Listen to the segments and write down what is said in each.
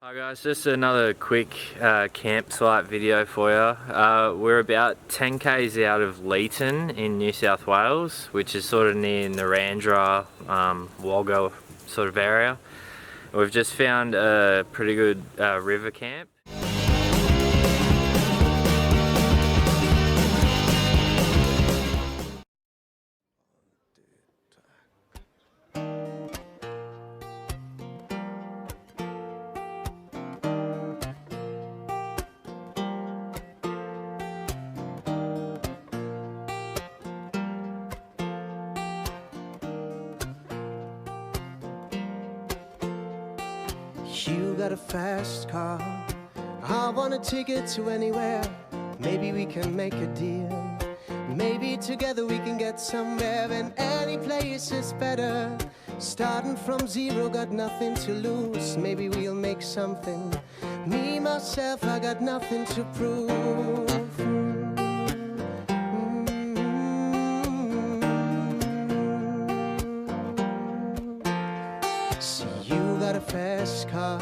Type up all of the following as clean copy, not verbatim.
Hi guys, just another quick campsite video for you. We're about 10 k's out of Leeton in New South Wales, which is sort of near Narrandera, Wagga sort of area. We've just found a pretty good river camp. You got a fast car, I want a ticket to anywhere. Maybe we can make a deal. Maybe together we can get somewhere, and any place is better. Starting from zero, got nothing to lose. Maybe we'll make something. Me, myself, I got nothing to prove. See, you got a fast car,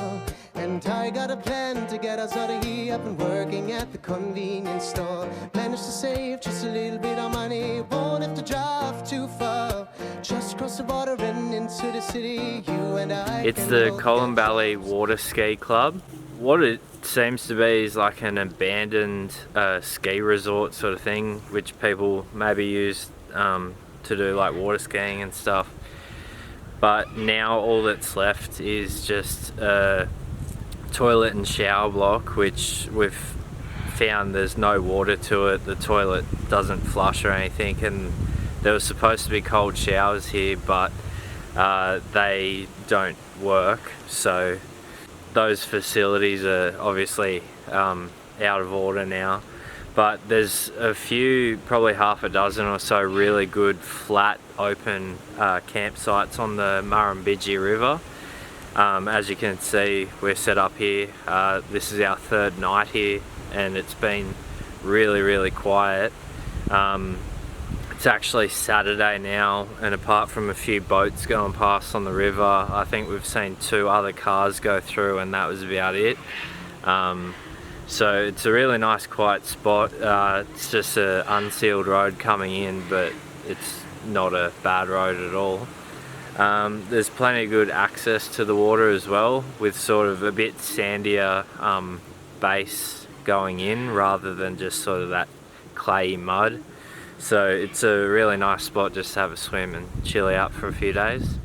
and I got a plan to get us out of here. I've been working at the convenience store. Managed to save just a little bit of money. Won't have to drive too far. Just cross the border and into the city. You and I. It's the Colembally Water Ski Club. What it seems to be is like an abandoned ski resort sort of thing, which people maybe use to do like water skiing and stuff. But now all that's left is just a toilet and shower block, which we've found there's no water to it. The toilet doesn't flush or anything, and there was supposed to be cold showers here, but they don't work. So those facilities are obviously out of order now. But there's a few, probably half a dozen or so really good flat open campsites on the Murrumbidygee River. As you can see, we're set up here. This is our third night here, and it's been really quiet. It's actually Saturday now, and apart from a few boats going past on the river, I think we've seen 2 other cars go through, and that was about it. So it's a really nice quiet spot. It's just an unsealed road coming in, but it's not a bad road at all. There's plenty of good access to the water as well, with sort of a bit sandier base going in rather than just sort of that clayey mud. So it's a really nice spot just to have a swim and chill out for a few days.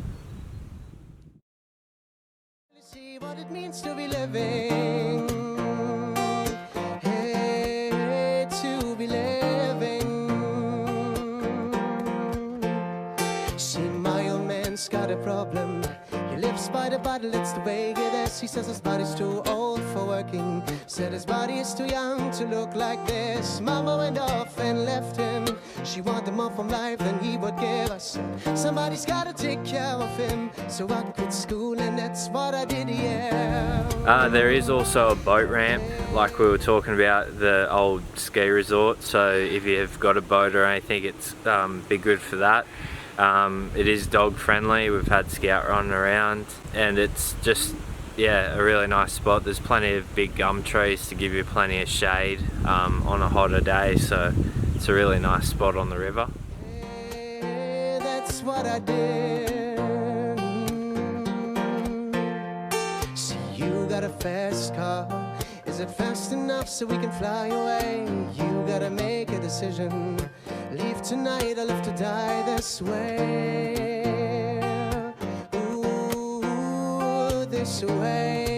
See what it means to be living. Got a problem. He lives by the bottle, it's the way it is. He says his body's too old for working. Said his body is too young to look like this. Mama went off and left him. She wanted more from life than he would give us. Somebody's gotta take care of him. So I quit school, and that's what I did, yeah. There is also a boat ramp, like we were talking about, the old ski resort. So if you've got a boat or anything, it's be good for that. It is dog friendly. We've had Scout running around, and it's just, yeah, a really nice spot. There's plenty of big gum trees to give you plenty of shade on a hotter day, so it's a really nice spot on the river. Hey, that's what I did. See, you got a fast car. Is it fast enough so we can fly away? You gotta make a decision. Leave tonight or live to die this way. Ooh, this way.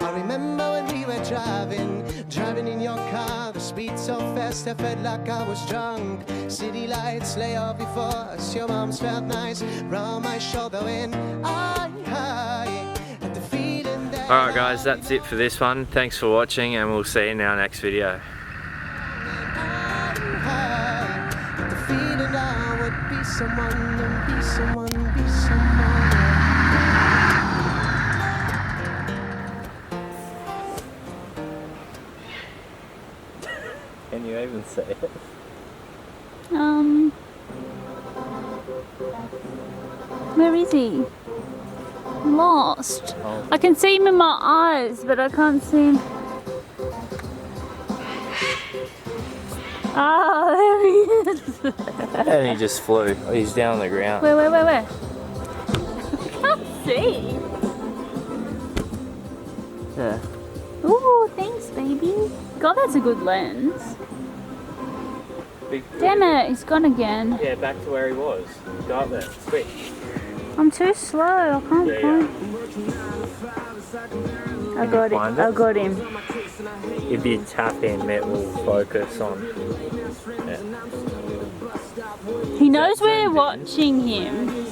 I remember when we were driving in your car. The speed so fast I felt like I was drunk. City lights lay off before us. Your arms felt nice round my shoulder when I had the feeling that. Alright guys, that's it for this one. Thanks for watching, and we'll see you in our next video. Someone and be someone, be someone. Can you even say it? Where is he? lost. Oh. I can see him in my eyes, but I can't see him. Oh, there he is. And he just flew. Oh, he's down on the ground. Where? I can't see. Yeah. Ooh, thanks, baby. God, that's a good lens. Big Damn it, he's gone again. Yeah, back to where he was. Go up there, quick. I'm too slow. I can't Yeah, find. I got it. find I it? got him. If you tap him, it will focus on. Yeah. He knows that we're zoomed in? watching him.